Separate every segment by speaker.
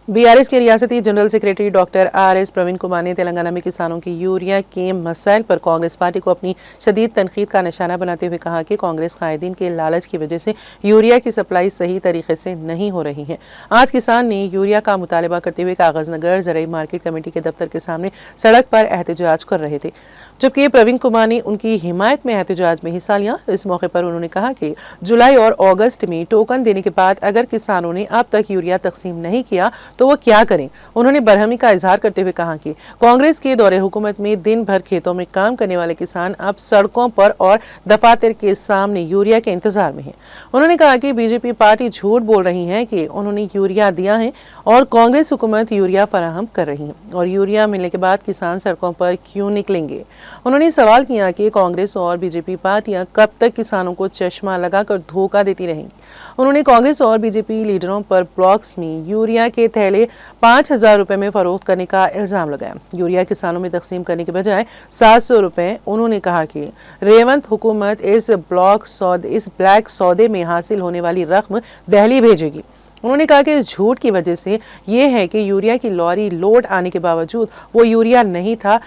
Speaker 1: BRS के रियासती general secretary doctor RS. Praveen Kumar ने तेलंगाना में किसानों की यूरिया के मसाइल पर कांग्रेस पार्टी को अपनी शदीद तनकीद का निशाना बनाते हुए कहा कि कांग्रेस कायदीन के लालच की वजह से यूरिया की सप्लाई सही तरीके से नहीं हो रही है। आज किसान ने यूरिया का मुतालबा करते हुए कागजनगर ज़राई मार्केट कमेटी के दफ्तर के सामने सड़क पर एहतजाज कर रहे थे, जबकि प्रवीण कुमार ने उनकी हिमायत में एहतजाज में हिस्सा लिया। इस मौके पर उन्होंने कहा कि जुलाई और अगस्त में टोकन देने के बाद अगर किसानों ने अब तक यूरिया तकसीम नहीं किया तो वो क्या करें। उन्होंने बरहमी का इजहार करते हुए कहा कि कांग्रेस के दौरे हुकूमत में दिन भर खेतों में काम करने वाले किसान अब सड़कों पर और दफातर के सामने यूरिया के इंतजार में हैं। उन्होंने कहा कि बीजेपी पार्टी झूठ बोल रही है कि उन्होंने यूरिया दिया है और कांग्रेस हुकूमत यूरिया फराहम कर रही है, और यूरिया मिलने के बाद किसान सड़कों पर क्यों निकलेंगे। उन्होंने सवाल किया कि कांग्रेस और बीजेपी पार्टियां कब तक किसानों को चश्मा लगाकर धोखा देती रहेंगी। उन्होंने कांग्रेस और बीजेपी लीडरों पर ब्लॉक्स में यूरिया के थैले 5,000 रुपए में फरोख्त करने का इल्जाम लगाया। यूरिया किसानों में तकसीम करने के बजाय 700 रुपए। उन्होंने कहा कि रेवंत हुकूमत इस ब्लैक सौदे में हासिल होने वाली रकम दिल्ली भेजेगी। उन्होंने कहा कि इस झूठ की वजह से ये है कि यूरिया की लॉरी लोड आने के बावजूद वो यूरिया नहीं था,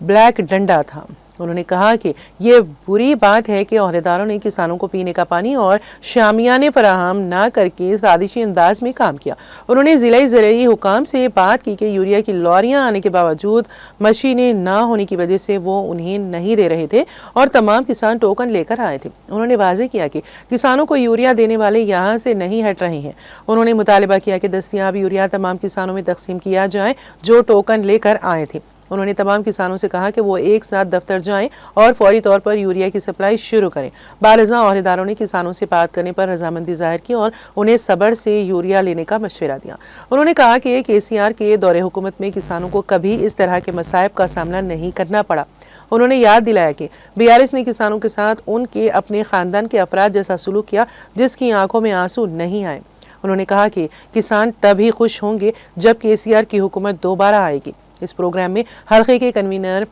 Speaker 1: ब्लैक डंडा था। उन्होंने कहा कि ये बुरी बात है कि ओहदेदारों ने किसानों को पीने का पानी और शामियाने फराहम ना करके साजिशी अंदाज में काम किया। उन्होंने ज़िला ज़राई हुकाम से बात की कि यूरिया की लॉरियां आने के बावजूद मशीनें ना होने की वजह से वो उन्हें नहीं दे रहे थे और तमाम किसान टोकन लेकर आए थे। उन्होंने वाज़ेह किया कि किसानों को यूरिया देने वाले यहाँ से नहीं हट रहे हैं। उन्होंने मुतालबा किया कि दस्तयाब यूरिया तमाम किसानों में तकसीम किया जाए जो टोकन लेकर आए थे। उन्होंने तमाम किसानों से कहा कि वो एक साथ दफ्तर जाएं और फौरी तौर पर यूरिया की सप्लाई शुरू करें। बारज़ा ओहदेदारों ने किसानों से बात करने पर रजामंदी जाहिर की और उन्हें सब्र से यूरिया लेने का मशवरा दिया। उन्होंने कहा कि केसीआर के दौरे हुकूमत में किसानों को कभी इस तरह के मसाइब का सामना नहीं करना पड़ा। उन्होंने याद दिलाया कि बीआरएस ने किसानों के साथ उनके अपने खानदान के अफराद जैसा सलूक किया जिसकी आंखों में आंसू नहीं आए। उन्होंने कहा कि किसान तभी खुश होंगे जब केसीआर की हुकूमत दोबारा आएगी। इस प्रोग्राम में हल्के के कन्वीनर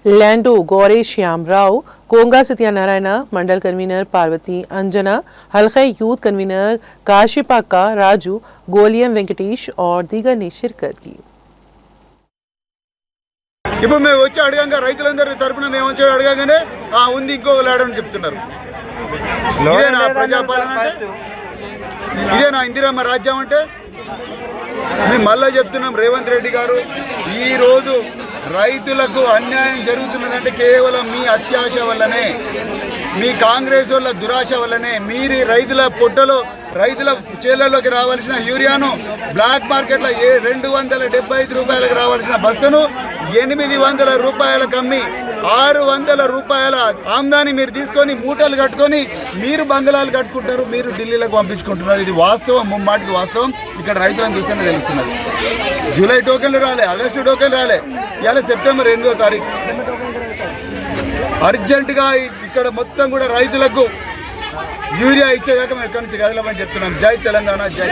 Speaker 1: लैंडो गौरे श्याम राव, कोंगा सत्यानारायण, मंडल कन्वीनर पार्वती अंजना, हल्के यूथ कन्वीनर काशिपाका राजू, गोलियम वेंकटेश और दीगर ने शिरकत की।
Speaker 2: ఇప్పుడు మేము వచ్చి అడగంగా రైతులందరి తరపున మేము వచ్చి అడగగానే ఉంది ఇంకో లాడని చెప్తున్నారు. ఇదేనా ప్రజాపాలన అంటే? ఇదేనా ఇందిరమ్మ రాజ్యం అంటే? మేము మళ్ళీ చెప్తున్నాం, రేవంత్ రెడ్డి గారు ఈరోజు రైతులకు అన్యాయం జరుగుతున్నదంటే కేవలం మీ అత్యాశ వల్లనే, మీ కాంగ్రెస్ వాళ్ళ దురాశ వల్లనే. మీరు రైతుల పొట్టలో రైతుల చేలలోకి రావాల్సిన యూరియాను బ్లాక్ మార్కెట్లో 275 రూపాయలకు రావాల్సిన బస్తను 800 రూపాయలకు అమ్మి 600 రూపాయల ఆమ్దాని మీరు తీసుకొని మూటలు కట్టుకొని మీరు బంగళాలు కట్టుకుంటారు, మీరు ఢిల్లీలకు పంపించుకుంటున్నారు. ఇది వాస్తవం, ముమ్మాటికి వాస్తవం. ఇక్కడ రైతులను చూస్తేనే తెలుస్తున్నది. జూలై టోకెన్లు రాలే, ఆగస్టు టోకెన్లు రాలే, ఇవాళ సెప్టెంబర్ 8వ తారీఖు. అర్జెంటుగా ఇక్కడ మొత్తం కూడా రైతులకు యూరియా ఇచ్చేదాకా మేము ఎక్కడి నుంచి కదలమని చెప్తున్నాం. జై తెలంగాణ, జై